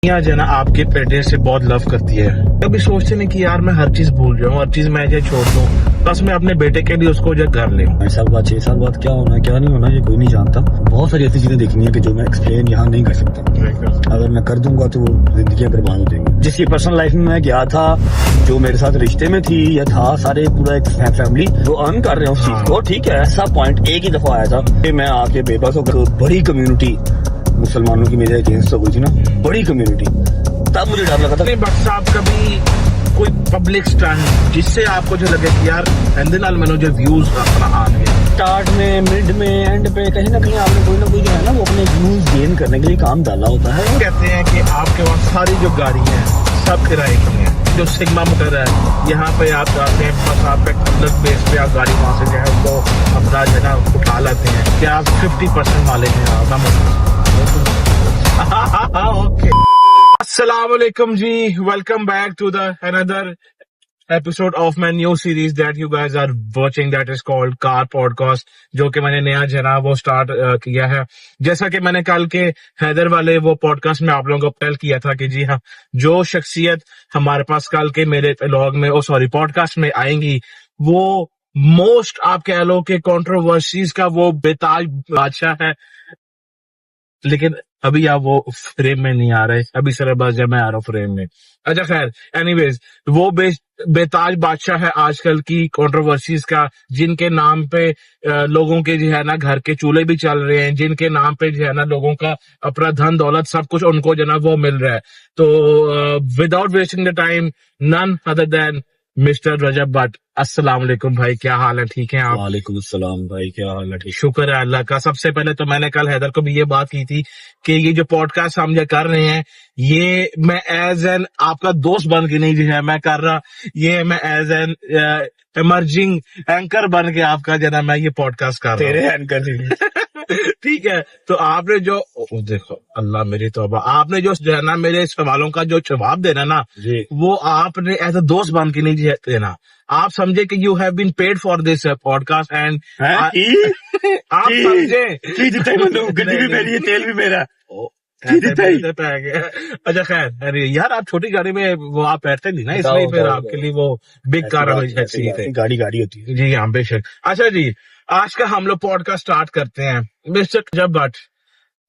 दुनिया जो है ना आपके पेटे से बहुत लव करती है। कभी सोचते नहीं कि यार मैं हर चीज भूल जाऊँ, हर चीज मैं जो छोड़ दूँ, बस मैं अपने बेटे के लिए उसको जो कर ले। 5 साल बाद क्या होना क्या नहीं होना ये कोई नहीं जानता। बहुत सारी ऐसी चीजें देखनी है कि जो मैं एक्सप्लेन यहाँ नहीं कर सकता। अगर मैं कर दूंगा तो वो जिंदगी बर्बाद हो जाएंगी। जिसकी पर्सनल लाइफ में मैं गया था, जो मेरे साथ रिश्ते में थी या था, सारे पूरा एक फैमिली जो अर्न कर रहे हैं उस चीज को, ठीक है। ऐसा पॉइंट एक ही दफा आया था कि मैं आके बेबस होकर बड़ी कम्युनिटी मुसलमानों की मेरे अगेंस्ट हो गई थी ना, बड़ी कम्युनिटी, तब मुझे डर लगा था। बट साहब कभी कोई पब्लिक स्टंट जिससे आपको जो लगे कि यार एंड नाल मैंने जो व्यूज अपना आने स्टार्ट में, मिड में, एंड पे कहीं ना कहीं आपने कोई ना कोई जो है ना वो अपने व्यूज गेन करने के लिए काम डाला होता है। कहते हैं कि आपके वहाँ सारी जो गाड़ी है सब किराए की है। जो सिग्मा मोटर है यहाँ पे आप जाते हैं, बस आप एक बेस पे आप गाड़ी वहाँ से जो है वो अपना जगह उठा लाते हैं। क्या आप 50% वाले हैं? ओके, अस्सलाम वालेकुम जी, welcome back to the another episode of my new series that you guys are watching, that is called car podcast, जो कि मैंने नया जो है ना वो स्टार्ट किया है। जैसा कि मैंने कल के हैदर वाले वो पॉडकास्ट में आप लोगों को अपील किया था कि जी हाँ, जो शख्सियत हमारे पास कल के मेरे व्लॉग में पॉडकास्ट में आएंगी, वो मोस्ट आप कह लो कि कंट्रोवर्सीज का वो बेताज बादशाह है। लेकिन अभी आप वो फ्रेम में नहीं आ रहे, अभी सिर्फ बस जब मैं आ रहा हूँ फ्रेम में। अच्छा खैर, एनीवेज, वो बेताज बादशाह है आजकल की कंट्रोवर्सीज का, जिनके नाम पे लोगों के जो है ना घर के चूल्हे भी चल रहे हैं, जिनके नाम पे जो है ना लोगों का अपना धन दौलत सब कुछ उनको जो है ना वो मिल रहा है। तो without wasting the time, none other than mister Rajab Bhatt. अस्सलाम वालेकुम भाई, क्या हाल है? ठीक है आप? वालेकुम अस्सलाम भाई, क्या हाल है? ठीक, शुक्र है अल्लाह का। सबसे पहले तो मैंने कल हैदर को भी ये बात की थी कि ये जो पॉडकास्ट हम जो कर रहे हैं, ये मैं एज एन आपका दोस्त बन के नहीं जो है मैं कर रहा, ये मैं एज एन इमर्जिंग एंकर बन के आपका जो है मैं ये पॉडकास्ट कर रहा हूं। तेरे एंकर ठीक है, तो आपने जो देखो अल्लाह मेरी तौबा, आपने जो है ना मेरे सवालों का जो जवाब देना ना, वो आपने एज अ दोस्त बन के नहीं देना। आप समझे कि you have been paid for this podcast and आप समझे गड्डी भी मेरी है, तेल भी मेरा। अच्छा खैर, अरे यार आप छोटी गाड़ी में वो आप बैठते नहीं ना, इसलिए फिर आपके लिए वो बिग कार गाड़ी होती है। जी हाँ बेशक। अच्छा जी, आज का हम लोग पॉडकास्ट स्टार्ट करते हैं। मिस्टर रजब भट्ट,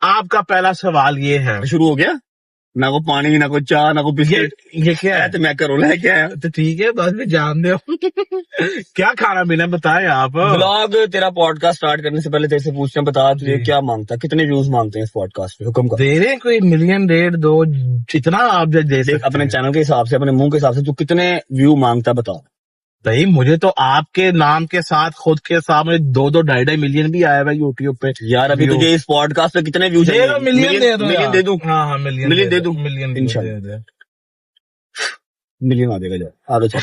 आपका पहला सवाल ये है। शुरू हो गया? ना को पानी, ना को चाय, ना को बिस्किट, ये क्या है? तो मैं करूँ है क्या है? तो ठीक है, बस में जान दो। क्या खाना पीना बताए आप? ब्लॉग तेरा पॉडकास्ट स्टार्ट करने से पहले तेरे से पूछते हैं, बता तुझे क्या मांगता, कितने व्यूज मांगते हैं इस पॉडकास्ट पे? हुक्म कर। दे रहे कोई 1 मिलियन 1.5 2 जितना आप दे सकते अपने चैनल के हिसाब से, अपने मुंह के हिसाब से तू कितने व्यू मांगता बता। भाई मुझे तो आपके नाम के साथ खुद के सामने 2-2 2.5 मिलियन भी आया है यूट्यूब पे। यार अभी तुझे इस पॉडकास्ट पे कितने व्यूज दे दो? मिलियन दे दूं? हाँ मिलियन दे दूं? मिलियन मिलियन आ जाएगा। आगे चल।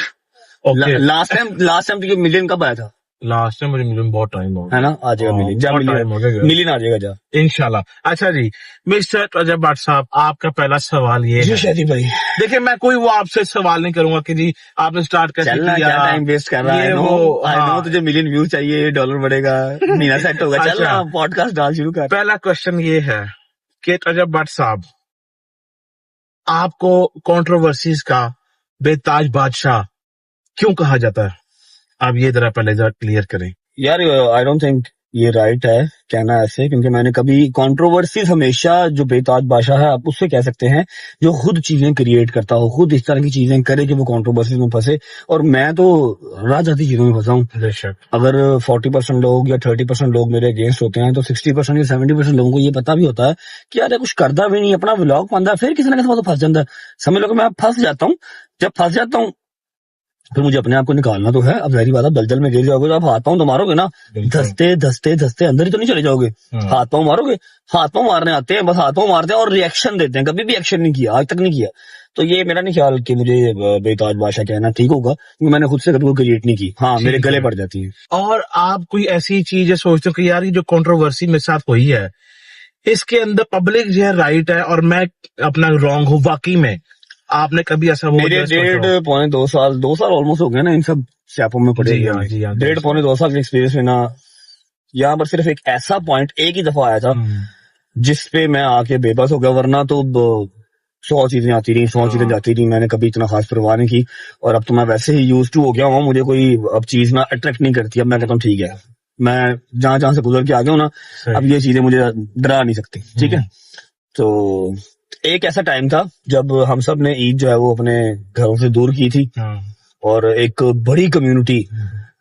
लास्ट टाइम तुझे मिलियन कब आया था? लास्ट टाइम मुझे मिलियन बहुत टाइम हो गया है ना, आ जाएगा मिलियन, मिलियन आ जाएगा जा इंशाल्लाह। अच्छा जी, मिस्टर रजब भट्ट साहब, आपका पहला सवाल ये है। शादी भाई देखिए, मैं कोई वो आपसे सवाल नहीं करूंगा कि जी आपने स्टार्ट कैसे किया, टाइम वेस्ट कर रहा है वो तुझे मिलियन व्यूज चाहिए, डॉलर बढ़ेगा, महीना सेट होगा। चल पॉडकास्ट डाल शुरू कर। पहला क्वेश्चन ये है कि रजब भट्ट साहब, आपको कंट्रोवर्सीज का बेताज बादशाह क्यों कहा जाता है? आप ये जरा पहले क्लियर करें। यार आई डोंट थिंक ये राइट है कहना ऐसे, क्योंकि मैंने कभी कंट्रोवर्सीज, हमेशा जो बेताज बादशाह है आप उससे कह सकते हैं जो खुद चीजें क्रिएट करता हो, खुद इस तरह की चीजें करे कि वो कंट्रोवर्सीज में फंसे। और मैं तो राजाती चीजों में फंसा हूँ। अगर 40% लोग या 30% लोग मेरे अगेंस्ट होते हैं, तो 60% या 70% लोगों को ये पता भी होता है कि यार कुछ करता भी नहीं, अपना व्लॉग पाता है, फिर किसी न किसी फंस जाता है। समझ लो कि मैं फंस जाता हूँ। जब फंस जाता हूँ फिर मुझे अपने आप को निकालना तो है। अब जाहिर बात है, दलदल में गिर जाओगे तो आप हाथ पांव तो मारोगे ना, धसते अंदर ही तो नहीं चले जाओगे। हाथ पांव मारोगे, हाथ पांव मारने आते हैं, बस हाथ पांव मारते हैं और रिएक्शन देते हैं। कभी भी एक्शन नहीं किया, आज तक नहीं किया। तो ये मेरा नहीं ख्याल कि मुझे बेताज बादशाह कहना ठीक होगा, क्योंकि मैंने खुद से कभी क्रिएट नहीं की। हाँ, मेरे गले पड़ जाती है। और आप कोई ऐसी चीज सोचते हो कि यार ये जो कंट्रोवर्सी मेरे साथ हुई है, इसके अंदर पब्लिक जो है राइट है और मैं अपना रॉन्ग हूँ, वाकई में आपने कभी ऐसा? मेरे 1.5-2 साल ऑलमोस्ट हो गए ना इन सब स्यापों में पड़े। 1.5-2 साल के एक्सपीरियंस में ना, यहाँ पर सिर्फ एक ऐसा पॉइंट एक ही दफा आया था जिसपे मैं आके बेबस हो गया, वरना तो 100 चीजें आती रही, 100 चीजें जाती रही, मैंने कभी इतना खास परवाह नहीं की। और अब तो मैं वैसे ही यूज टू हो गया हूँ, मुझे कोई अब चीज ना अट्रैक्ट नहीं करती। अब मैं कहता हूँ ठीक है, मैं जहां जहां से गुजर के आ गया हूँ ना, अब ये चीजें मुझे डरा नहीं सकती। ठीक है, तो एक ऐसा टाइम था जब हम सब ने ईद जो है वो अपने घरों से दूर की थी, और एक बड़ी कम्युनिटी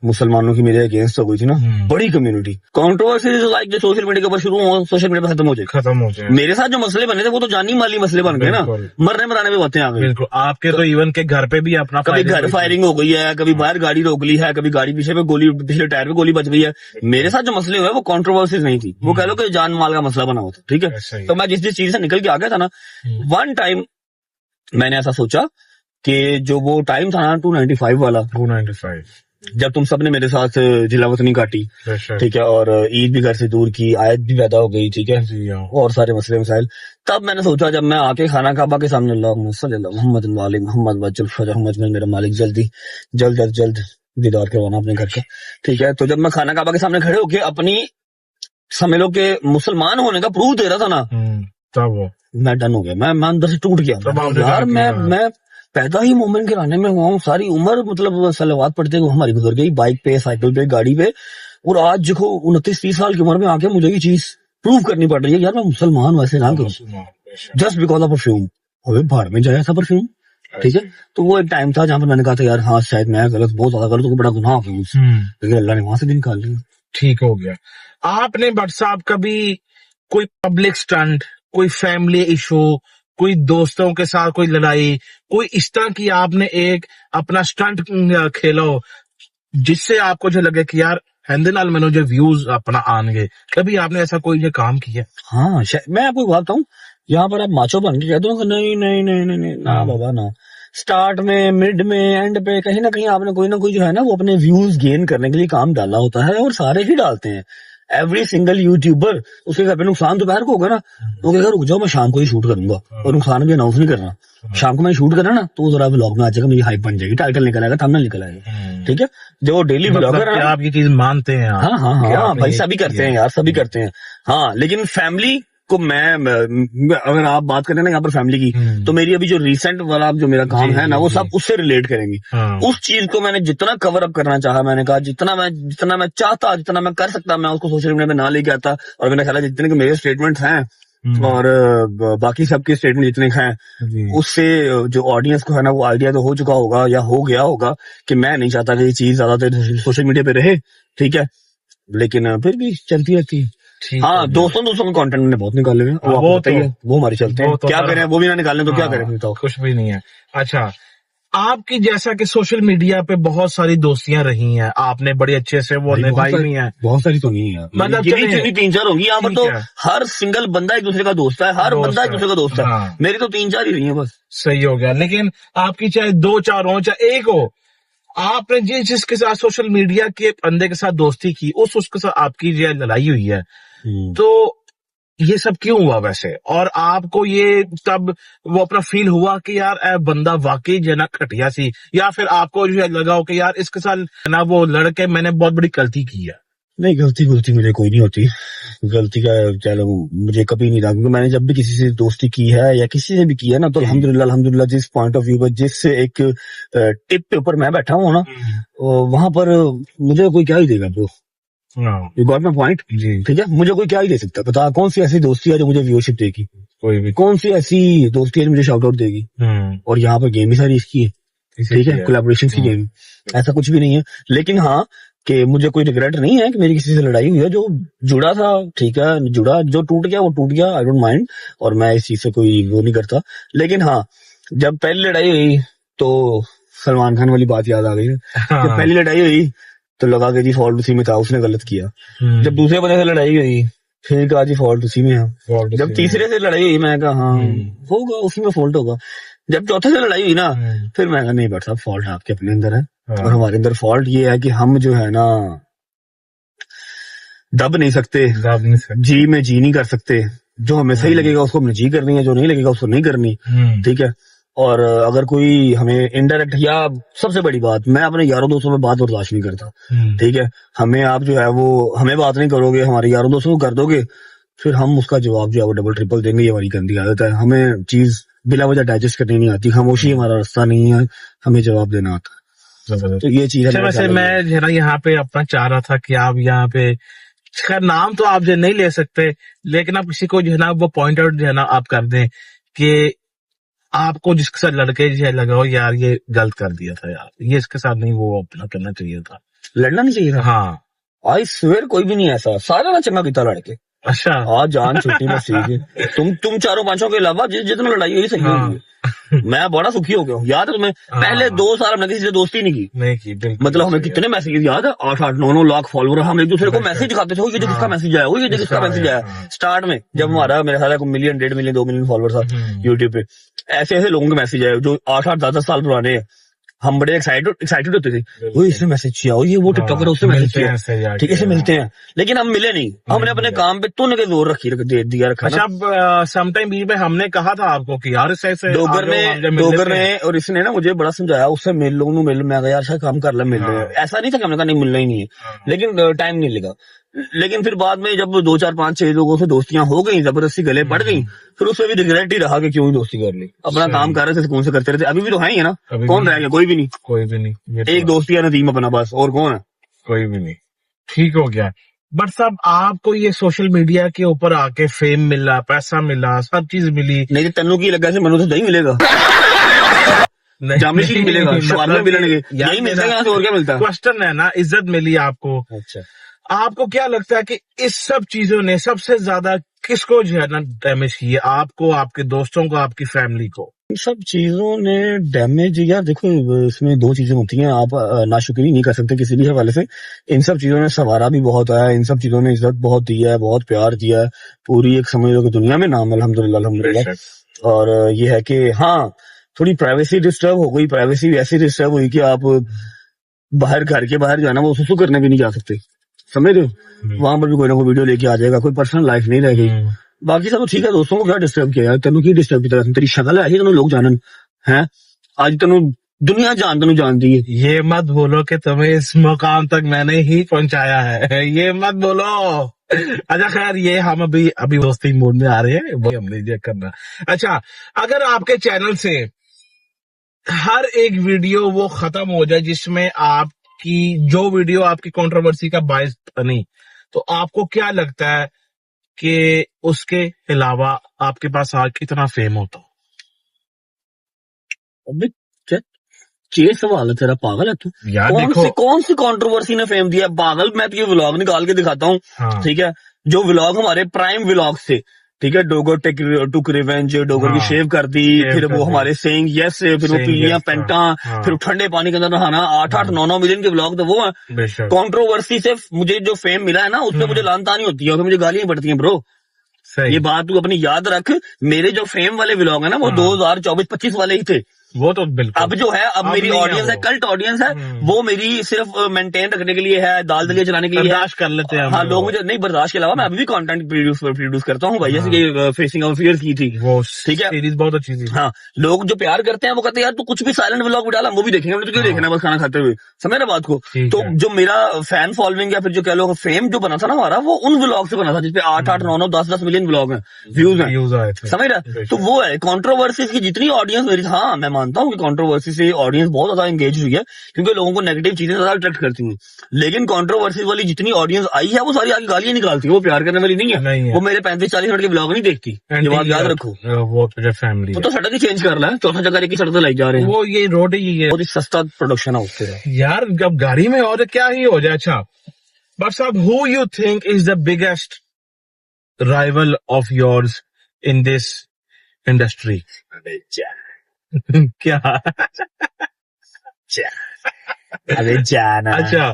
मुसलमानों की मेरे अगेंस्ट हो गई थी ना, बड़ी कम्युनिटी। कंट्रोवर्सी लाइक जो सोशल मीडिया के ऊपर शुरू हो, सोशल मीडिया पे खत्म हो जाए। मेरे साथ जो मसले बने थे वो तो जानी माली मसले बन गए ना, मरने मराने में बातें आ गई। बिल्कुल, आपके तो इवन के घर पे भी अपना कभी घर फायरिंग हो गई है, कभी बाहर गाड़ी रोक ली है, कभी गाड़ी पीछे पे गोली, पिछले टायर पे गोली बच गई है। मेरे साथ जो मसले हुए वो कंट्रोवर्सीज नहीं थी, वो कह लो कि जान माल का मसला बना हुआ था। ठीक है, तो मैं जिस चीज से निकल के आ गया था ना, वन टाइम मैंने ऐसा सोचा कि जो वो टाइम था ना 295 वाला, 295, जब तुम सबने मेरे साथ जिला वतनी काटी, ठीक है, और ईद भी घर से दूर की, आयत भी पैदा हो गई, ठीक है, और सारे मसले मसाइल, तब मैंने सोचा जब मैं आके खाना काबा के सामने मोहम्मद मेरा मालिक जल्दी जल्द जल्द जल्द दीदार करवाना अपने घर का। ठीक है, तो जब मैं खाना काबा के सामने खड़े होके अपनी समझ लो कि मुसलमान होने का प्रूफ दे रहा था ना, तब मैं डन हो गया, मैं अंदर से टूट गया। यार मैं पैदा ही मोमिन के रहने में हुआ हूँ, सारी उम्र मतलब सलावात पढ़ते हुए हमारी गुजर गई, बाइक पे, साइकिल पे, गाड़ी पे, और आज देखो 29-30 साल की उम्र में आके मुझे ये चीज प्रूव करनी पड़ रही है यार मैं मुसलमान वैसे ना करूँ जस्ट बिकॉज ऑफ परफ्यूम। अबे भाड़ में जाया था परफ्यूम। ठीक है, तो वो एक टाइम था जहां पर मैंने कहा था यार हाँ शायद मैं गलत, बहुत ज्यादा गलत, तो बड़ा गुनाह हो गया मुझसे, लेकिन अल्लाह ने वहां से भी निकाल लिया, ठीक हो गया। आपने भट्ट साहब कभी कोई पब्लिक स्टंट, कोई फैमिली इशू, कोई दोस्तों के साथ कोई लड़ाई, कोई इस तरह की आपने एक अपना स्टंट खेला हो जिससे आपको जो लगे कि यार हैंदे नाल मैंने जो व्यूज अपना आएंगे, कभी आपने ऐसा कोई ये काम किया? हाँ, मैं आपको बात बताऊं, यहाँ पर आप माचो बन के कह दो नहीं नहीं नहीं नहीं नहीं ना बाबा ना, स्टार्ट में, मिड में, एंड पे कहीं ना कहीं आपने कोई ना कोई जो है ना वो अपने व्यूज गेन करने के लिए काम डाला होता है, और सारे ही डालते हैं। एवरी सिंगल यूट्यूबर, उसके घर पे नुकसान दोपहर को होगा ना, तो कहेगा रुक जाओ मैं शाम को ही शूट करूंगा, और नुकसान भी अनाउंस नहीं करना, शाम को मैं शूट करना ना तो जरा व्लॉग में आ जाएगा, मेरी हाइप बन जाएगी, टाइटल निकल आएगा, थंबनेल निकल आएगा। ठीक है, जो डेली व्लॉगर है आप ये चीज मानते हैं? हाँ हाँ हाँ भाई, सभी करते हैं यार, सभी करते हैं। हाँ, लेकिन फैमिली को मैं अगर आप बात करें ना यहाँ पर फैमिली की, तो मेरी अभी जो रिसेंट वाला जो मेरा काम है ना वो सब उससे रिलेट करेंगे। उस चीज को मैंने जितना कवर अप करना चाहा, मैंने कहा जितना मैं चाहता, जितना मैं कर सकता, मैं उसको सोशल मीडिया में ना लेके आता, और मैंने ख्याल जितने के मेरे स्टेटमेंट्स हैं और बाकी सबके स्टेटमेंट जितने हैं, उससे जो ऑडियंस को है ना वो आइडिया तो हो चुका होगा या हो गया होगा कि मैं नहीं चाहता कि ये चीज ज्यादातर सोशल मीडिया पे रहे। ठीक है, लेकिन फिर भी चलती रहती है। हाँ, दोस्तों के कंटेंट मैंने बहुत निकाले हैं, वो बताइए, वो हमारे चलते हैं, क्या करें, वो भी ना निकालने तो क्या करें, बताओ। कुछ भी नहीं है। अच्छा, आपकी जैसा कि सोशल मीडिया पे बहुत सारी दोस्तियां रही हैं, आपने बड़ी अच्छे से वो निभाई हुई हैं। बहुत सारी तो नहीं है, मतलब 3-4 होंगी यहाँ पर, तो हर सिंगल बंदा एक दूसरे का दोस्त है, हर बंदा एक दूसरे का दोस्त है। मेरी तो 3-4 ही रही है बस। सही हो गया, लेकिन आपकी चाहे 2-4 हो चाहे एक हो, आपने जिसके साथ सोशल मीडिया के बंदे के साथ दोस्ती की, उसके साथ आपकी जो लड़ाई हुई है, तो ये सब क्यों हुआ वैसे? और आपको ये तब वो अपना फील हुआ कि यार बंदा वाकई जो है ना घटिया सी, या फिर आपको जो है लगा हो कि यार इसके साथ ना वो लड़के मैंने बहुत बड़ी गलती की है? नहीं, गलती मुझे कोई नहीं होती, गलती का चलो मुझे कभी नहीं रहा, क्योंकि मैंने जब भी किसी से दोस्ती की है या किसी से भी की है ना, तो अल्हम्दुलिल्लाह जिस पॉइंट ऑफ व्यू पर, जिस एक टिप पे ऊपर मैं बैठा हूँ ना, वहां पर मुझे कोई क्या ही देगा bro, you got my point. ठीक है, मुझे कोई क्या ही दे सकता, बता कौन सी ऐसी दोस्ती है जो मुझे व्यूअरशिप देगी, कोई भी, कौन सी ऐसी दोस्ती है जो मुझे शाउट आउट देगी। और यहाँ पर गेम ही सारी इसकी है, ठीक है, कोलैबोरेशन की गेम, ऐसा कुछ भी नहीं है। लेकिन हाँ, कि मुझे कोई रिग्रेट नहीं है कि मेरी किसी से लड़ाई हुई है, जो जुड़ा था ठीक है, जुड़ा, जो टूट गया वो टूट गया, आई डोंट माइंड, और मैं इस चीज से कोई वो नहीं करता। लेकिन हाँ, जब पहली लड़ाई हुई तो सलमान खान वाली बात याद आ गई। जब पहली लड़ाई हुई तो लगा कि जी फॉल्ट उसी में था, उसने गलत किया। जब दूसरे बंदे से लड़ाई हुई फिर कहा जी फॉल्ट उसी में है। जब तीसरे से लड़ाई हुई मैं कहा हाँ होगा, उसी में फॉल्ट होगा। जब चौथे से लड़ाई हुई ना, फिर मैं कहा नहीं बट साहब, फॉल्ट आपके अपने अंदर है, और हमारे अंदर फॉल्ट ये है कि हम जो है ना दब नहीं सकते, जी में जी नहीं कर सकते। जो हमें सही लगेगा उसको हमने जी करनी है, जो नहीं लगेगा उसको नहीं करनी। ठीक है, और अगर कोई हमें इनडायरेक्ट, या सबसे बड़ी बात, मैं अपने यारों दोस्तों में बात बर्दाश्त नहीं करता। ठीक है, हमें आप जो है वो हमें बात नहीं करोगे, हमारे यारों दोस्तों को कर दोगे, फिर हम उसका जवाब जो है वो डबल ट्रिपल देंगे, ये हमारी गंदी आदत है। हमें चीज बिला वजह डाइजेस्ट करनी नहीं आती, खामोशी हमारा रास्ता नहीं है, हमें जवाब देना आता है। जबरदस्त। तो ये चीज है अच्छा, मेरे वैसे ख्याल में। मैं जो है ना यहाँ पे अपना चाह रहा था कि आप यहाँ पे, खैर नाम तो आप जो नहीं ले सकते, लेकिन आप किसी को जो है ना वो पॉइंट आउट जो है ना आप कर दें कि आपको जिसके साथ लड़के जो है लगा हो यार ये गलत कर दिया था यार, ये इसके साथ नहीं, वो अपना करना चाहिए था। लड़ना नहीं चाहिए था। हाँ। आई स्वेयर कोई भी नहीं ऐसा, सारा ना चंगा पीता लड़के। अच्छा। आज जान छुट्टी बस ठीक है। तुम चारों पांचों के अलावा जितना लड़ाई हुई सही हाँ। हुई है। मैं बड़ा सुखी हो गया हूँ। याद है तुम्हें, हाँ। पहले 2 साल हमने किसी से दोस्ती नहीं की। नहीं की, बिल्कुल। मतलब हमें कितने मैसेज याद है, 8-8 9-9 लाख फॉलोअर, हम एक दूसरे को बिल्कुल। मैसेज दिखाते थे, वो ये देख हाँ। किसका मैसेज आया, वो ये देख किसका इसका मैसेज आया, आया। हाँ। स्टार्ट में जब हमारा मेरे ख्याल है 1 मिलियन 1.5 मिलियन 2 मिलियन फॉलोअर था यूट्यूब पे, ऐसे ऐसे लोगों के मैसेज आए जो 8-8 10-10 साल पुराने हैं। हम बड़े एक्साइटेड होते थे, वो इसने मैसेज किया, वो ये वो टिकटॉकर उसने मैसेज मिलते हैं किया, इससे जाके, ठीक है, ऐसे हाँ। मिलते हैं। लेकिन हम मिले नहीं, हमने अपने मिले। काम पे तूने के जोर दे दिया रखा अच्छा, ना। अब समटाइम बीच में हमने कहा था आपको कि यार इससे आ जाओ, हम जब मिल डोगर लेते हैं। ने और इसने ना मुझे बड़ा समझाया, उससे मिल लो मैं कहा यार शायद काम कर ले, मिल ले। हाँ। ऐसा नहीं था कि हमने कहा नहीं मिलना ही नहीं है, हाँ। लेकिन टाइम नहीं लगा। लेकिन फिर बाद में जब 2 4 5 6 लोगों से दोस्तियां हो गई, जबरदस्ती गले पड़ गई, फिर उससे भी रिग्रेट ही रहा कि क्यों ही दोस्ती कर ली। अपना सही। काम कर रहे थे, सुकून से करते रहते। अभी भी तो है ही है ना, अभी कौन भी रह गया, कोई भी नहीं। कोई भी नहीं, ये तो एक दोस्ती है नदीम अपना, बस, और कौन है। कोई भी नहीं। ठीक हो गया। बट साहब आपको ये सोशल मीडिया के ऊपर आके फेम मिला, पैसा मिला, सब चीज मिली। नहीं तो तेनू की लगा से मनु तो दही मिलेगा, जामिशी मिलेगा, शवारमे मिलेंगे, यही मिलता है, यहाँ से और क्या मिलता है। क्वेश्चन है ना, इज्जत मिली आपको। अच्छा, आपको क्या लगता है कि इस सब चीजों ने सबसे ज्यादा किसको जो है ना डैमेज की है? आपको, आपके दोस्तों को, आपकी फैमिली को? इन सब चीजों ने डैमेज, यार देखो इसमें 2 चीजें होती हैं, आप नाशुक्री नहीं कर सकते किसी भी हवाले से। इन सब चीजों ने सवारा भी बहुत आया, इन सब चीजों ने इज्जत बहुत दी है, बहुत प्यार दिया है, पूरी एक समझ लो कि दुनिया में नाम, अल्हम्दुलिल्लाह अल्हम्दुलिल्लाह। और ये है कि हाँ, थोड़ी प्राइवेसी डिस्टर्ब हो गई, प्राइवेसी वैसे डिस्टर्ब हुई कि आप बाहर, घर के बाहर जो है ना वो सुसु करने भी नहीं जा सकते, समझ रहे हो। वहां पर भी कोई ना कोई वीडियो लेके आ जाएगा, कोई पर्सनल लाइफ नहीं रह गई। बाकी सब तो ठीक है, दोस्तों को क्या डिस्टर्ब किया यार, तेनू की डिस्टर्ब किया, तेरी शक्ल है तेनू लोग जानन है, आज तेनू दुनिया तेनू जानती है। ये मत बोलो कि तुम्हें इस मुकाम तक मैंने ही पहुंचाया है, ये मत बोलो। अच्छा खैर, ये हम अभी दोस्ती मूड में आ रहे हैं, वो हम नहीं करना। अच्छा, अगर आपके चैनल से हर एक वीडियो वो खत्म हो जाए जिसमें आपकी, जो वीडियो आपकी कंट्रोवर्सी का बायस बनी, तो आपको क्या लगता है कि उसके अलावा आपके पास आज कितना फेम होता? अबे ये सवाल है तेरा, पागल है तू। यार देखो, कौन सी कंट्रोवर्सी ने फेम दिया, पागल। मैं तुझे व्लॉग निकाल के दिखाता हूँ, हाँ। ठीक है, जो व्लॉग हमारे प्राइम व्लॉग थे, ठीक है, डोगर टुक रिवेंज, डोगर की हाँ, शेव कर दी, फिर वो हमारे सेइंग यस, फिर वो पीलियां पेंटा, फिर ठंडे पानी के अंदर नहाना, 8-8 9-9 मिलियन के व्लॉग तो वो है। कंट्रोवर्सी से मुझे जो फेम मिला है ना, उससे मुझे लानतानी होती है और मुझे गालियां पड़ती हैं ब्रो। ये बात तू अपनी याद रख, मेरे जो फेम वाले व्लॉग है ना वो 2024-25 वाले ही थे, वो तो बिल्कुल। अब जो है, अब मेरी ऑडियंस है, कल्ट ऑडियंस है, वो मेरी सिर्फ मेंटेन रखने के लिए है, दाल दलिया चलाने के लिए बर्दाश्त कर लेते हैं। हाँ, लोग मुझे नहीं, बर्दाश्त के अलावा मैं अभी भी कंटेंट प्रोड्यूस करता हूँ भाई, जैसे कि फेसिंग ऑफ फियर्स की थी, वो ठीक है, सीरीज बहुत अच्छी थी। हाँ, लोग जो प्यार करते हैं वो कहते हैं यार तू कुछ भी साइलेंट व्लॉग डाला, वो भी देखेंगे, हमने तो क्यों देखना है बस खाना खाते हुए, समझ ना बात को। तो जो मेरा फैन फॉलोइंग या फिर जो कह लो फेम जो बना था ना हमारा, वो उन व्लॉग से बना था जिसपे 8-8 9-9 10-10 मिलियन व्लॉग है, व्यूज है, समझ रहा। तो वो है कंट्रोवर्सी की जितनी ऑडियंस मेरी, हाँ मैं मानता हूँ कि कंट्रोवर्सी से ऑडियंस बहुत ज्यादा एंगेज हुई है, क्योंकि लोगों को नेगेटिव चीजें ज्यादा अट्रैक्ट करती हैं। लेकिन कंट्रोवर्सी वाली जितनी ऑडियंस आई है वो सारी आगे गालियां निकालती है, वो प्यार करने वाली नहीं है। वो मेरे 35-40 मिनट के व्लॉग नहीं देखती, ये बात याद रखो। वो फैमिली तो सड़क ही चेंज कर रहा है, चौथा जगह की सड़क तो लाई जा रहे हैं, वो ये रोड ही है, बहुत ही सस्ता प्रोडक्शन है उससे यार। जब गाड़ी में हो तो क्या ही हो जाए। अच्छा बट साहब, who you think is the biggest rival of yours in this industry? क्या? अबे जाना। अच्छा,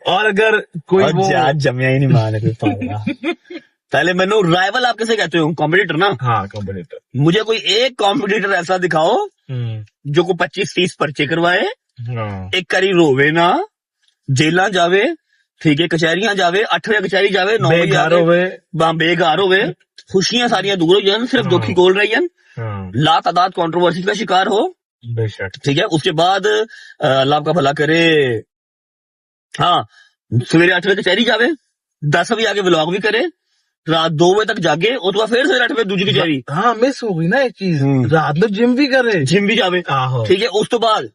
और अगर कोई और वो जमिया ही नहीं माने कोई पागल। पहले मैंने राइवल आप कैसे कहते हो, कॉम्पिटिटर ना। हाँ, कॉम्पिटिटर। मुझे कोई एक कॉम्पिटिटर ऐसा दिखाओ जो को 25-30 पर्चे करवाए, एक करी रोवे ना, जेला जावे, ठीक है, कचहरियां जावे, 8वें कचहरी जावे, 9 बेघर होवे, खुशियां सारियां दूर हो जान, सिर्फ दुखी कोल रही जान, ला तादाद कंट्रोवर्सी का शिकार हो, ठीक है। उसके बाद अल्लाह आपका भला करे, हाँ, सवेरे 8 बजे कचहरी जावे, 10 बजे आगे व्लॉग भी करे, रात 2 बजे तक जागे और तो फिर सवेरे 8 बजे दूजी की तैयारी हाँ मिस हो गई ना एक चीज, हम्म। रात में जिम भी करे। जिम भी जावे आहो। ठीक है। उस तो बाद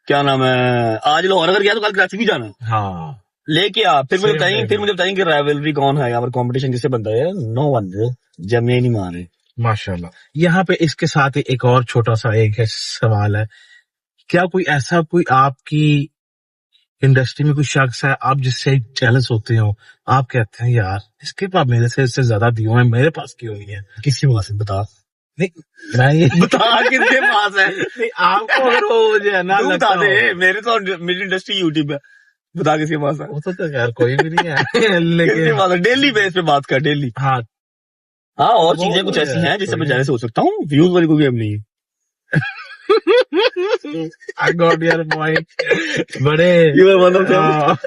क्या नाम है, आज लाहौर अगर गया तो कल कराची भी जाना हाँ लेके आ। फिर मुझे Same बताएंगे day फिर मुझे बताएंगे कि राइवलरी कौन है यहाँ पर, कंपटीशन किससे बनता है। नो वन ब्रो, जमे नहीं मारे। माशाल्लाह। यहाँ पे इसके साथ ही एक और छोटा सा एक है सवाल है, क्या कोई ऐसा कोई आपकी इंडस्ट्री में कोई शख्स है आप जिससे जेलस होते हो, आप कहते हैं यार इसके पास मेरे से इससे ज्यादा दियो है, मेरे पास क्यों नहीं है? किसके पास है बता, नहीं मैं ये बता किसके पास है। नहीं, आपको अगर वो जो है ना तू लगता बता दे, हो, मेरे तो मेरी इंडस्ट्री यूट्यूब है, बता किसके पास है। वो तो यार कोई भी नहीं है किसके लेकिन पास है, डेली बेस पे बात कर डेली। हाँ हाँ और वो चीजें कुछ तो ऐसी है, हैं जिससे कोई मैं जेलस हो सकता हूँ, व्यूज वाली कोई गेम नहीं है। I got your point. बड़े You are one of them.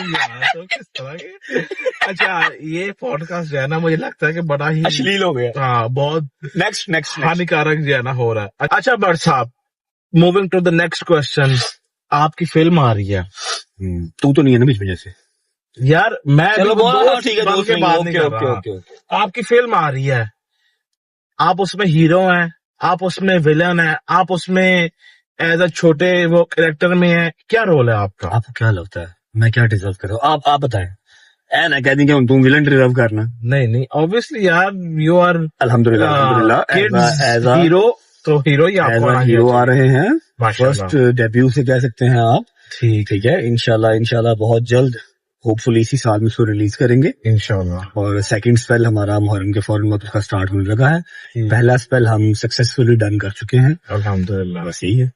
यार, तो किस तरह के अच्छा ये पॉडकास्ट जो है ना मुझे लगता है कि बड़ा ही अश्लील हो गया। हाँ बहुत नेक्स्ट नेक्स्ट हानिकारक जो है ना हो रहा है। अच्छा बट साहब, moving to the next question, आपकी फिल्म आ रही है। तू तो नहीं है ना बीच में जैसे। यार मैं चलो भी बोलो, दोस्त ठीक है बन दोस्त के नहीं, बात नहीं ओके कर ओके रहा। ओके। आपकी फिल्म आ रही है, आप उसमें हीरो हैं, आप उसमें विलन हैं, आप उसमें एज अ छोटे वो कैरेक्टर में है, क्या रोल है आपका? आपको क्या लगता है मैं क्या डिजर्व कर रहा हूँ, आप बताएं। ऐ ना कह दी कि तुम विलन डिजर्व करना। नहीं नहीं ऑब्वियसली यार यू आर अल्हम्दुलिल्लाह अल्हम्दुलिल्लाह किड्स एज अ हीरो, तो हीरो ही आपको आना हीरो आ रहे हैं। माशाल्लाह। फर्स्ट डेब्यू से कह सकते हैं आप। ठीक ठीक है, इंशाल्लाह इंशाल्लाह बहुत जल्द, होपफुली इसी साल में इसको रिलीज करेंगे। इंशाल्लाह। और सेकंड स्पेल हमारा मुहर्रम के फौरन बाद उसका स्टार्ट होने लगा है। पहला स्पेल हम सक्सेसफुली डन कर चुके हैं, अल्हम्दुलिल्लाह। बस यही है।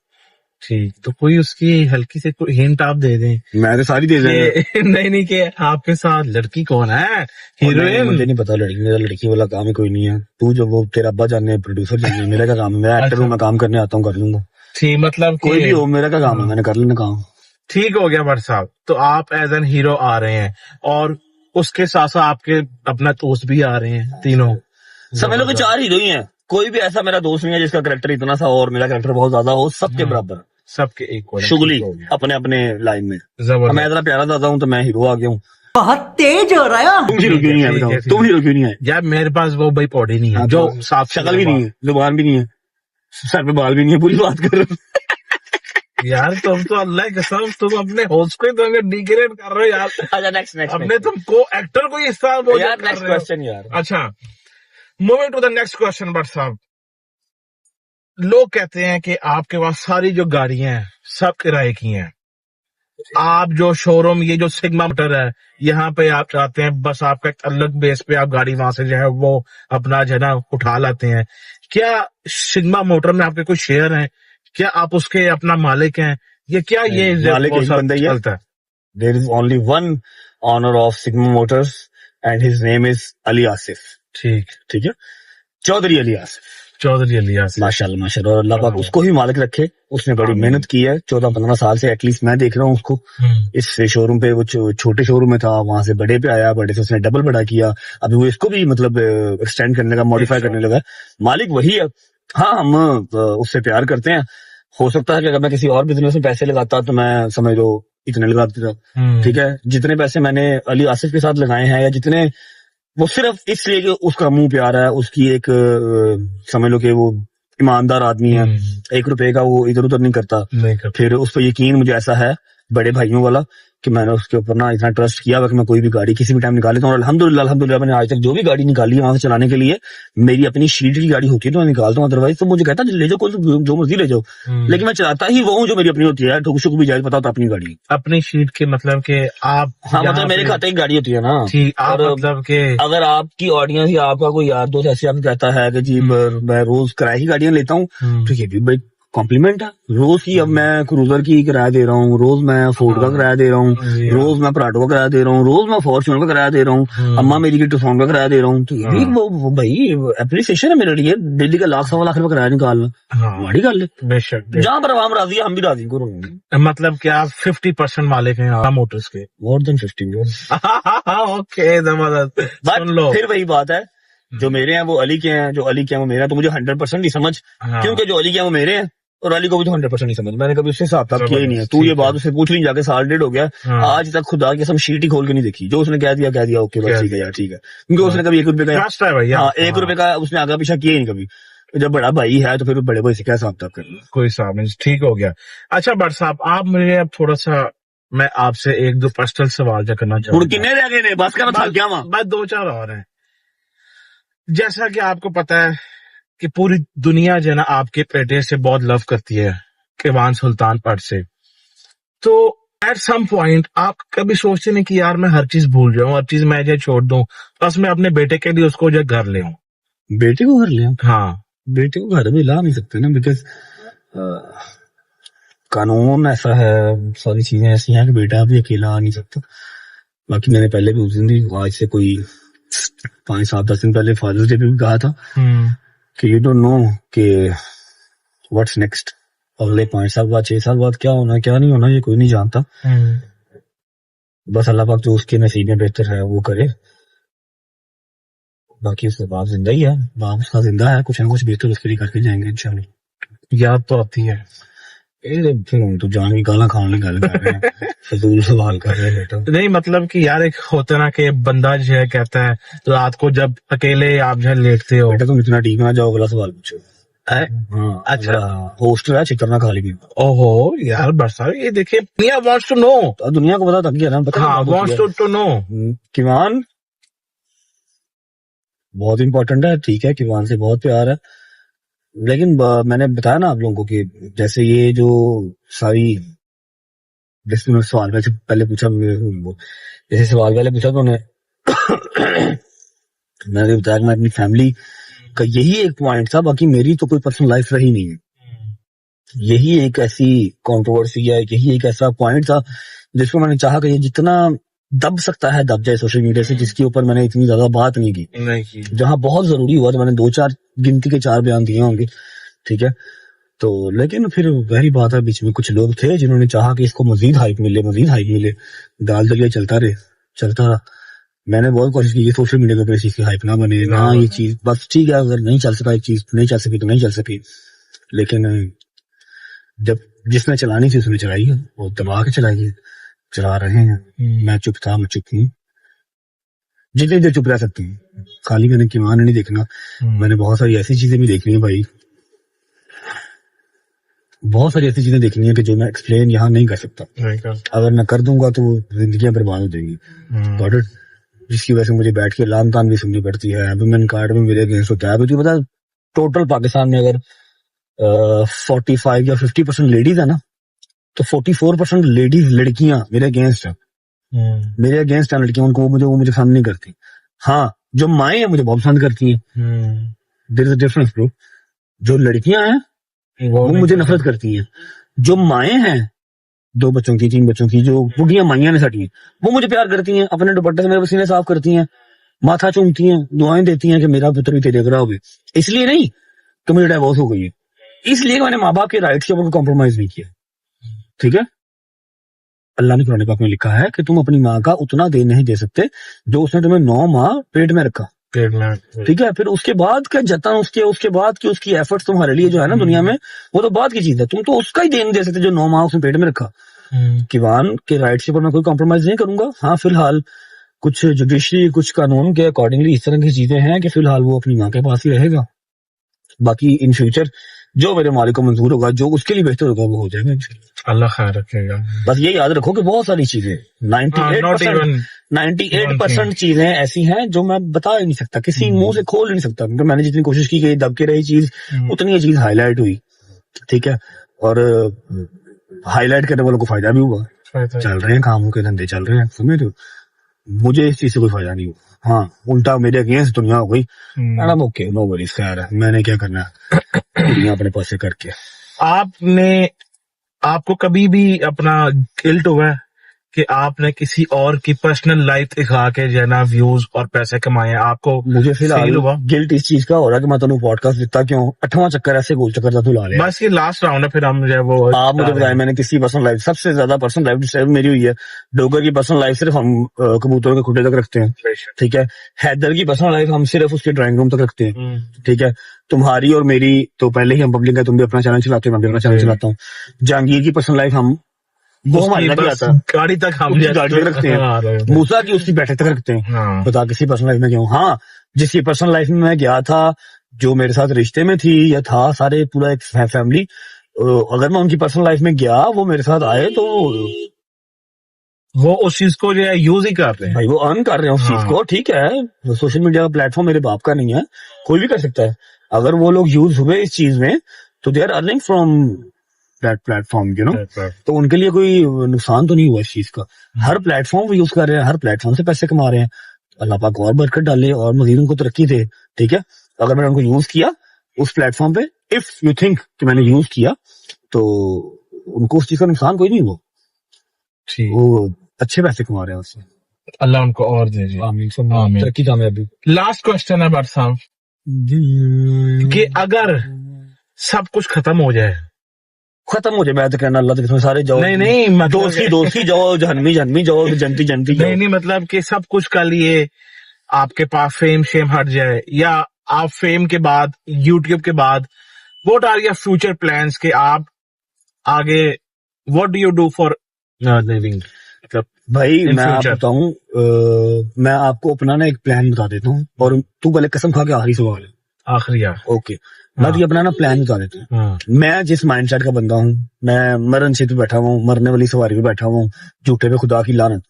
ठीक, तो कोई उसकी हल्की से कोई हिंट आप दे दें। मैं तो सारी दे देंगे। नहीं नहीं कि आपके साथ लड़की कौन है, हीरोइन? मुझे नहीं पता, लड़की मेरा लड़की वाला काम ही कोई नहीं है। तू जो वो तेरा अब्बा जाने प्रोड्यूसर जाने, मेरा क्या काम है, मैं एक्टर हूँ, मैं काम करने आता हूँ, कर लूंगा। ठीक, मतलब कोई भी हो, मेरा क्या काम है, मैंने कर लेना काम। ठीक हो गया भट्ट साहब, तो आप एज एन हीरो आ रहे हैं और उसके साथ साथ आपके अपना दोस्त भी आ रहे हैं, तीनों समझ लो कि 4 हीरो ही हैं। कोई भी ऐसा मेरा दोस्त नहीं है जिसका कैरेक्टर इतना सा और मेरा कैरेक्टर बहुत ज्यादा हो, सबके बराबर, सबके एक शुगली अपने अपने लाइन में। मैं इतना प्यारा दादा हूँ तो मैं हीरो आ गया हूँ। बहुत तेज हो रहा है। तुम हीरो क्यों नहीं है बताओ, तुम हीरो क्यों नहीं है? यार मेरे पास वो भाई पौड़ी नहीं है, जो साफ शक्ल भी नहीं है, जुबान भी नहीं है, सर पे बाल भी नहीं है, पूरी बात कर रहे हो। यार तुम तो अल्लाह की कसम तुम अपने होस्ट को ही डिग्रेड कर रहे हो यार। अच्छा नेक्स्ट नेक्स्ट अपने तुम को एक्टर को इस तरह वो यार कर नेक्स्ट रहे हो। क्वेश्चन यार। अच्छा moving to the next question Bhatt साहब, लोग कहते हैं कि आपके पास सारी जो गाड़ियां हैं सब किराए की हैं, आप जो शोरूम ये जो सिग्मा मोटर है यहाँ पे आप चाहते हैं बस आपका एक अलग बेस पे आप गाड़ी वहां से जो है वो अपना जो है ना उठा लाते हैं, क्या सिग्मा मोटर में आपके कोई शेयर हैं, क्या आप उसके अपना मालिक हैं, ये क्या ये मालिक एक बंदा ही है। चलता है? There is only one owner of Sigma Motors and his name is Ali Asif। ठीक ठीक है, चौधरी अली आसिफ, चौधरी अलियास। माशाल्लाह माशाल्लाह, और अल्लाह पाक उसको ही मालिक रखे। उसने बड़ी मेहनत की है 14-15 साल से, एटलीस्ट मैं देख रहा हूँ उसको। इस शोरूम पे वो छोटे शोरूम में था, वहां से बड़े पे आया, बड़े से उसने डबल बड़ा किया, अभी वो इसको भी मतलब एक्सटेंड करने का, मॉडिफाई करने लगा। मालिक वही है। हाँ हम उससे प्यार करते हैं। हो सकता है कि अगर मैं किसी और बिजनेस में पैसे लगाता तो मैं समझ लो इतने लगा देता। ठीक है, जितने पैसे मैंने अली आसिफ के साथ लगाए हैं, या जितने वो सिर्फ इसलिए कि उसका मुंह प्यारा है, उसकी एक समझ लो कि वो ईमानदार आदमी है, 1 रुपए का वो इधर उधर नहीं करता। फिर उस पर यकीन मुझे ऐसा है बड़े भाइयों वाला कि मैंने उसके ऊपर ना इतना ट्रस्ट किया हुआ कि मैं कोई भी गाड़ी किसी भी टाइम निकाल लेता हूँ। और अल्हम्दुलिल्लाह अल्हम्दुलिल्लाह मैंने आज तक जो भी गाड़ी निकाली है वहां से चलाने के लिए, मेरी अपनी शीट की गाड़ी होती है तो मैं निकालता हूँ, अदरवाइज तो मुझे कहता है ले जाओ, कोई जो मर्जी ले जाओ, लेकिन मैं चलाता ही वो हूँ जो मेरी अपनी होती है। ठुक शुक भी जाए पता होता अपनी गाड़ी, अपनी शीट के मतलब के आप, हाँ मतलब मेरे खाते की गाड़ी होती है ना। ठीक, आप और मतलब के अगर आपकी ऑडियंस या आपका कोई यार दोस्त ऐसे आपको कहता है कि जी मैं रोज किराए की गाड़ियां लेता हूँ, तो ये भी बड़ी कॉम्प्लीमेंट है। रोज की अब मैं क्रूजर की किराया दे रहा हूँ, रोज मैं फोर्ड का किराया दे रहा हूँ, रोज मैं पराठो का किराया दे रहा हूँ, रोज मैं फॉर्च्यूनर का किराया दे रहा हूँ, अम्मा मेरी की टुसॉन का किराया दे रहा हूँ। तो ये भी वो भाई एप्रिसिएशन है मेरे लिए। दिल्ली का 1,00,000-1,25 लाख किराया निकालना बड़ी गल है। बेशक जहाँ पर आवाम राजी है हम भी राजी करो। मतलब कि आप 50% मालिक हैं मोटर्स के? More than 50। ओके जबरदस्त। सुन लो फिर वही बात है, जो मेरे हैं वो अली के हैं, जो अली के हैं वो मेरे हैं, तो मुझे 100% नहीं समझ, क्योंकि जो अली के हैं वो मेरे हैं और अली को भी तो 100% नहीं समझ, मैंने कभी उससे हिसाब किया ही नहीं है। तू ठीक ये है। बात उससे पूछ नहीं, जाके साल डेढ़ हो गया, हाँ। आज तक खुदा की कसम शीट ही खोल के नहीं देखी, जो उसने कह दिया ओके कह बस ठीक है यार ठीक है, क्योंकि उसने कभी 1 रुपए का, ट्रस्ट है भैया। हाँ 1 रुपए का उसने आगे पीछा किया ही नहीं कभी। तो जब बड़ा भाई है तो फिर बड़े भाई से क्या हिसाब किताब करना। कोई हिसाब नहीं, ठीक हो गया। अच्छा बट साहब, आप मुझे अब थोड़ा सा, मैं आपसे 1-2 पर्सनल सवाल जो करना हुण चाहूंगा। किन्ने रह गए ने, बस कर थक गया वहां। बस 2-4 और हैं। जैसा कि आपको पता है कि पूरी दुनिया जो है ना आपके बेटे से बहुत लव करती है, किवान सुल्तान पट से। तो एट सम पॉइंट आप कभी सोचते नहीं कि यार मैं हर चीज भूल जाऊं, हर चीज मैं जो छोड़ दूं, बस मैं अपने बेटे के लिए उसको जो है घर ले आऊं? बेटे को घर ले आओ। हाँ। बेटे को घर में ला नहीं सकते ना, बिकॉज कानून ऐसा है, सारी चीजें ऐसी हैं कि बेटा भी अकेला आ नहीं सकता। बाकी मैंने पहले भी उस दिन भी, आज से कोई 5-7-10 दिन पहले फादर्स डे पे भी कहा था कि यू डोंट नो कि व्हाट्स नेक्स्ट, अगले 5 साल बाद 6 साल बाद क्या होना क्या नहीं होना, ये कोई नहीं जानता। बस अल्लाह पाक जो उसके नसीब में बेहतर है वो करे। बाकी उसका बाप जिंदा ही है, बाप उसका जिंदा है, कुछ ना कुछ बेहतर उसके लिए करके जाएंगे इंशाल्लाह। याद तो आती है। फिर हम तो जान की गाला खाने की गल कर रहे हैं, फजूल सवाल कर रहे हैं बेटा। नहीं मतलब कि यार एक होता ना कि बंदा जो है कहता है रात को जब अकेले आप जो है लेटते हो। बेटा तुम इतना ठीक ना जाओ, अगला सवाल पूछो। है? हाँ अच्छा। होस्टल है, चिकन ना खा ली। ओहो यार बरसा, ये देखिए दुनिया वांट्स टू नो। तो दुनिया को पता तक गया ना, पता हाँ, वांट्स टू नो। किवान बहुत इंपॉर्टेंट है, ठीक है, किवान से बहुत प्यार है, लेकिन मैंने बताया ना आप लोगों को कि जैसे ये जो सारी, जैसे मैंने सवाल वैसे पहले पूछा, जैसे सवाल पहले पूछा तो मैंने बताया कि मैं अपनी फैमिली का यही एक पॉइंट था, बाकी मेरी तो कोई पर्सनल लाइफ रही नहीं है। यही एक ऐसी कंट्रोवर्सी है, यही एक ऐसा पॉइंट था जिसको मैंने चाहा कि ये जितना दब सकता है दब जाए सोशल मीडिया से, जिसके ऊपर मैंने इतनी ज्यादा बात नहीं की। जहां बहुत जरूरी हुआ तो मैंने 2-4 गिनती के 4 बयान दिए होंगे, ठीक है। तो लेकिन फिर वही बात है, बीच में कुछ लोग थे जिन्होंने चाहा कि इसको मजीद हाइप मिले, दाल दलिया चलता रहा। मैंने बहुत कोशिश की सोशल मीडिया के ऊपर इस चीज की हाइप ना बने ना, ये चीज बस ठीक है, अगर नहीं चल सका एक चीज नहीं चल सकी तो नहीं चल सकी, लेकिन जब जिसने चलानी थी उसने चलाई है, वो दबा के चलाई है, चला रहे हैं। मैं चुप था, मैं चुप हूँ, जितनी देर चुप रह सकती हूँ। खाली मैंने किवान नहीं देखना, मैंने बहुत सारी ऐसी चीजें भी देखनी है भाई, बहुत सारी ऐसी चीजें देखनी है कि जो मैं एक्सप्लेन यहाँ नहीं कर सकता। अगर मैं कर दूंगा तो जिंदगी बर्बाद हो जाएगी, जिसकी वजह से मुझे बैठ के लान तान भी सुननी पड़ती है। वुमेन कार्ड में मेरे अगेंस्ट होता है, तुझे पता टोटल पाकिस्तान में अगर 45 या 50% लेडीज है ना, तो 44% लेडीज लड़कियां मेरे अगेंस्ट है, मेरे अगेंस्ट है लड़कियां, उनको वो मुझे पसंद नहीं करती। हाँ, जो माएँ हैं मुझे बहुत पसंद करती हैं, there is a difference bro. जो लड़कियां हैं वो मुझे नफरत करती हैं। जो माएँ हैं 2 बच्चों की 3 बच्चों की, जो बुढ़ियां माइयां ने सटी हैं, वो मुझे प्यार करती हैं, अपने दुपट्टे से मेरे पसीने साफ करती हैं, माथा चूमती हैं, दुआएं देती हैं कि मेरा पुत्र भी तेरे जगह होगी। इसलिए नहीं कि मुझे डाइवोर्स हो गई है, इसलिए मैंने माँ बाप के राइट्स के ऊपर कॉम्प्रोमाइज नहीं किया, ठीक है। अल्लाह ने कुरान पाक में लिखा है कि तुम अपनी माँ का उतना दे नहीं दे सकते जो उसने तुम्हें 9 माह पेट में रखा, ठीक है। फिर उसके बाद का जतन, उसके बाद की उसकी एफर्ट्स तुम्हारे लिए जो है ना दुनिया में, वो तो बाद की चीज है। तुम तो उसका ही दे नहीं दे सकते जो 9 माह उसने पेट में रखा। किवान के राइट्स के ऊपर मैं कोई कॉम्प्रोमाइज नहीं करूंगा। हाँ, फिलहाल कुछ जुडिशरी, कुछ कानून के अकॉर्डिंगली इस तरह की चीजें हैं कि फिलहाल वो अपनी माँ के पास ही रहेगा। बाकी इन फ्यूचर जो मेरे मालिक को मंजूर होगा, जो उसके लिए बेहतर होगा, वो हो जाएगा, अल्लाह खैर रखेगा। बस ये याद रखो कि बहुत सारी चीजें 98% चीजें ऐसी हैं जो मैं बता ही नहीं सकता, किसी मुंह से खोल नहीं सकता, क्योंकि मैंने जितनी कोशिश की कि दब के रही चीज, उतनी ये चीज हाईलाइट हुई, ठीक है। और हाईलाइट करने वालों को फायदा भी हुआ, चल रहे हैं कामों के धंधे चल रहे हैं, समझ रहे हो। मुझे इस चीज से कोई फायदा नहीं हुआ। हाँ, उल्टा मेरे अगेंस्ट दुनिया हो गई, मैडम ओके नो वरीज, खैर है, मैंने क्या करना है दुनिया अपने पास से करके। आपको कभी भी अपना गिल्ट हुआ है कि आपने किसी और की पर्सनल लाइफ दिखा के जो है ना व्यूज और पैसे कमाए हैं? आपको मुझे फील फिलहाल हुआ? गिल्ट इस चीज का हो रहा है कि मैं तेन पॉडकास्ट दिता क्यों, 8वां चक्कर ऐसे गोल चक्कर तू ला लिया। बस ये लास्ट राउंड है, फिर हम जो है वो आप मुझे बताएं, मैंने किसी पर्सनल लाइफ, सबसे ज्यादा पर्सनल लाइफ डिस्टर्ब मेरी हुई है। डोगर की पर्सनल लाइफ सिर्फ हम कबूतरों के खुटे तक रखते हैं, ठीक है। हैदर की पर्सनल लाइफ हम सिर्फ उसके ड्राइंग रूम तक रखते हैं, ठीक है। तुम्हारी और मेरी तो पहले ही हम पब्लिक है, तुम भी अपना चैनल चलाते हो, मैं भी अपना चैनल चलाता हूँ। जहांगीर की पर्सनल लाइफ हम वो हमारे लग जाता है, गाड़ी तक हम गाड़ी तक रखते हैं, मूसा की उसकी बैठक तक रखते हैं। हाँ। बता किसी पर्सनल लाइफ में क्यों? हाँ, जिसकी पर्सनल लाइफ में मैं गया था, जो मेरे साथ रिश्ते में थी या था, सारे पूरा एक फैमिली, अगर मैं उनकी पर्सनल लाइफ में गया, वो मेरे साथ आए तो वो उस चीज को जो है यूज ही कर रहे हैं भाई, वो अर्न कर रहे हैं उस हाँ। चीज को, ठीक है। सोशल मीडिया का प्लेटफॉर्म मेरे बाप का नहीं है, कोई भी कर सकता है। अगर वो लोग यूज हुए इस चीज में तो they are earning from that platform, you know. तो उनके लिए कोई नुकसान तो नहीं हुआ इस चीज का। हर प्लेटफॉर्म यूज कर रहे हैं, हर प्लेटफॉर्म से पैसे कमा रहे हैं। अल्लाह पाक और बरकत डाले और मजीद उनको तरक्की दे, ठीक है। अगर मैंने उनको यूज किया उस प्लेटफॉर्म पे, इफ यू थिंक कि मैंने यूज किया, तो उनको उस चीज का नुकसान कोई नहीं हुआ, ठीक। वो अच्छे पैसे कमा रहे हैं उससे। अल्लाह उनको और दे जी। आमीन। तरक्की कामयाबी। लास्ट क्वेश्चन है भट्ट साहब कि अगर सब कुछ खत्म हो जाए, खत्म हो जाए, मैं तो कहना अल्लाह के सारे जाओ, नहीं मतलब दोस्ती दोस्ती जाओ, जहन्मी जहन्मी जाओ, जनती जनती जाओ। नहीं मतलब कि सब कुछ का लिए आपके पास फेम शेम हट जाए, या आप फेम के बाद, यूट्यूब के बाद, what are your future plans के आप आगे, what do you do for living? मतलब भाई in मैं आप future? बताऊं, मैं आपको अपना ना एक प्लान बता देता हूँ, और तू पहले कसम खा के आखिरी सवाल है, आखिरी यार। ओके। मैं तुझे अपना ना प्लान बता देता हूँ। हाँ। मैं जिस माइंडसेट का बंदा हूँ, मैं मरण से पे बैठा हूँ, मरने वाली सवारी पे बैठा हूँ, झूठे पे खुदा की लानत।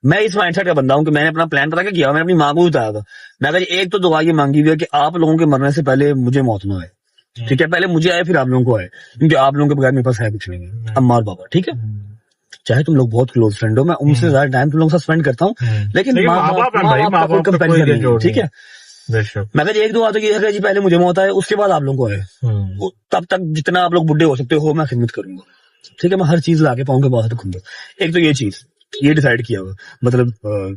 मैं इस माइंडसेट का बंदा हूँ कि मैंने अपना प्लान पता क्या किया, मैंने अपनी माँ को बताया था। मैं कहा एक तो दुआ ये मांगी हुई है कि आप लोगों के मरने से पहले मुझे मौत ना आए, ठीक है। पहले मुझे आए फिर आप लोगों को आए, क्योंकि आप लोगों के बगैर मेरे पास है कुछ नहीं है। अम्मा और बाबा, ठीक है। चाहे तुम लोग बहुत क्लोज फ्रेंड हो, मैं उनसे ज्यादा टाइम तुम लोगों के साथ स्पेंड करता हूँ, लेकिन माँ बाप का कोई कंपैरिजन नहीं है, ठीक है। मैं कहा एक दुआ तो ये है कि पहले मुझे मौत आए, उसके बाद आप लोगों को आए। तब तक जितना आप लोग बुढ़े हो सकते हो मैं खिदमत करूंगा, ठीक है। मैं हर चीज लाके पाऊँ के बाद रखूंगा। एक तो ये चीज, ये डिसाइड किया हुआ, मतलब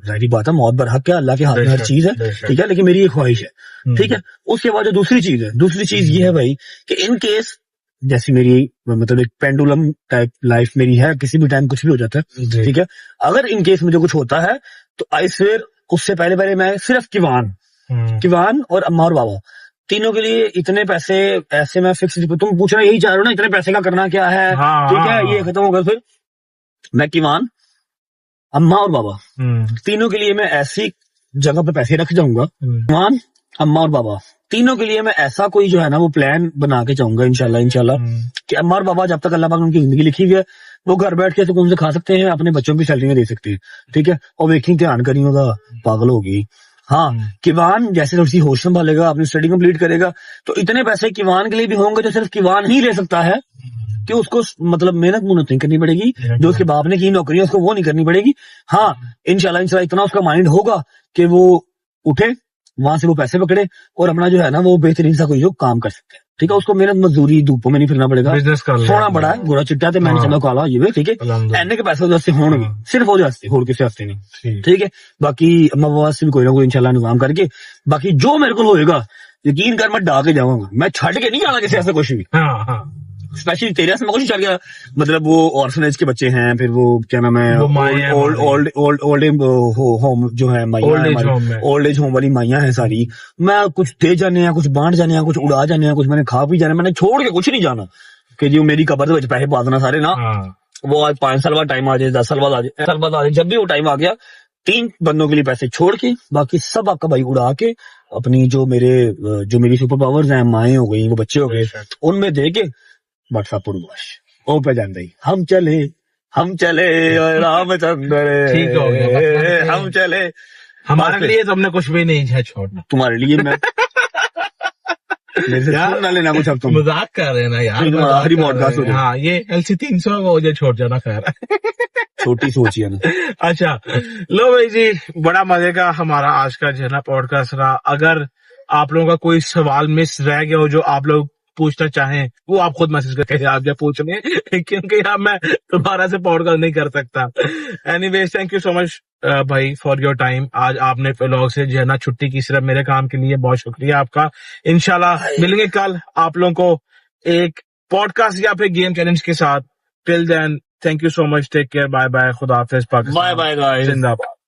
जाहिर बात है मौत बरहक क्या, अल्लाह के हाथ में हर चीज है, ठीक है। लेकिन मेरी ये ख्वाहिश है, ठीक है। उसके बाद जो दूसरी चीज है, दूसरी चीज ये है भाई कि इन केस जैसी मेरी मतलब एक पेंडुलम टाइप लाइफ मेरी है, किसी भी टाइम कुछ भी हो जाता है, ठीक है। अगर इन केस मुझे कुछ होता है तो आई स्वेयर उससे पहले पहले मैं सिर्फ किवान और अम्मा और बाबा तीनों के लिए इतने पैसे ऐसे मैं फिक्स, तुम पूछ रहे यही चाह रहे हो ना, इतने पैसे का करना क्या है, ठीक है। ये खत्म होगा, फिर मैं किवान, अम्मा और बाबा तीनों के लिए मैं ऐसी जगह पे पैसे रख जाऊंगा, किवान, अम्मा और बाबा तीनों के लिए मैं ऐसा कोई जो है ना वो प्लान बना के चाहूंगा इंशाल्लाह कि अम्मा और बाबा जब तक अल्लाह पाक ने उनकी जिंदगी लिखी हुई है, वो घर बैठ के सुकून से खा सकते हैं, अपने बच्चों की सैलरी में दे सकते हैं, ठीक है। और वेखी ध्यान करी होगा, पागल होगी। हाँ, किवान जैसे थोड़ी सी होश संभालेगा, अपनी स्टडी कंप्लीट करेगा, तो इतने पैसे किवान के लिए भी होंगे जो सिर्फ किवान ही ले सकता है, कि उसको मतलब मेहनत नहीं करनी पड़ेगी, जो उसके बाप ने की नौकरी है उसको वो नहीं करनी पड़ेगी। हाँ, इंशाल्लाह इतना उसका माइंड होगा कि वो उठे, वहां से वो पैसे पकड़े और अपना जो है ना वो बेहतरीन सा कोई जो काम कर सकते हैं, ठीक है। उसको मेहनत मजदूरी धूपों में नहीं फिरना पड़ेगा, सोना बड़ा है गोरा चिट्टा मैंने चंगा काला ये, ठीक है। एने के पैसे उधर से होंगे सिर्फ वो वास्ते, होर किसी वास्ते नहीं, ठीक है। बाकी अम्मा बाबा से भी कोई ना कोई इंशाल्लाह इंतजाम करके, बाकी जो मेरे को होएगा यकीन कर मैं डा के जाऊंगा, मैं छड़ के नहीं जाना किसी ऐसा कुछ भी। स्पेशली तेरे से मैं कुछ चल गया, मतलब वो ऑर्फनेज के बच्चे हैं, फिर वो क्या नाम है, ओल्ड होम जो है, ओल्ड एज होम वाली माइयां हैं सारी। मैं कुछ दे जाने हैं, कुछ बांट जाने हैं, कुछ उड़ा जाने हैं, कुछ मैंने खा पी जाने, मैंने छोड़ के कुछ नहीं जाना कि जी मेरी कबर के पैसे पा देना सारे ना। वो आज 5 साल बाद टाइम आ जाए, 10 साल बाद आ जाए, 1 साल बाद आ जाए, जब भी वो टाइम आ गया 3 बंदों के लिए पैसे छोड़ के बाकी सब आपका भाई उड़ा के अपनी जो मेरी सुपर पावर्स हैं, माएँ हो गई, वो बच्चे हो गए, उनमें दे के व्हाट्सएप पूर्वाश ओ पे जान रही, हम चले रामचंद्र, ठीक हो गया, हम चले। हमारे लिए तो हमने कुछ भी नहीं है छोड़ना, तुम्हारे लिए मैं मेरे से सुन ना लेना कुछ, अब तुम मजाक कर रहे हैं ना यार, आखिरी पॉडकास्ट हो जाए। हाँ, ये LC 300 हो जाए, छोड़ जाना, खैर छोटी सोचिए ना। अच्छा, लो भाई जी, बड़ा मजे का हमारा आज का जो है ना पॉडकास्ट रहा। अगर आप लोगों का कोई सवाल मिस रह गया हो जो आप लोग पूछना चाहें वो आप खुद मैसेज करके आप जब पूछ लें क्योंकि अब मैं दोबारा से पॉडकास्ट नहीं कर सकता। Anyways thank you so much भाई फॉर योर टाइम। आज आपने व्लॉग से जो है ना छुट्टी की सिर्फ मेरे काम के लिए, बहुत शुक्रिया आपका। इंशाल्लाह मिलेंगे कल आप लोगों को एक पॉडकास्ट या फिर गेम चैलेंज के साथ। Till then thank you so much, take care, bye bye, खुदा हाफिज, पाकिस्तान बाय बाय गाइस। जिंदाबाद।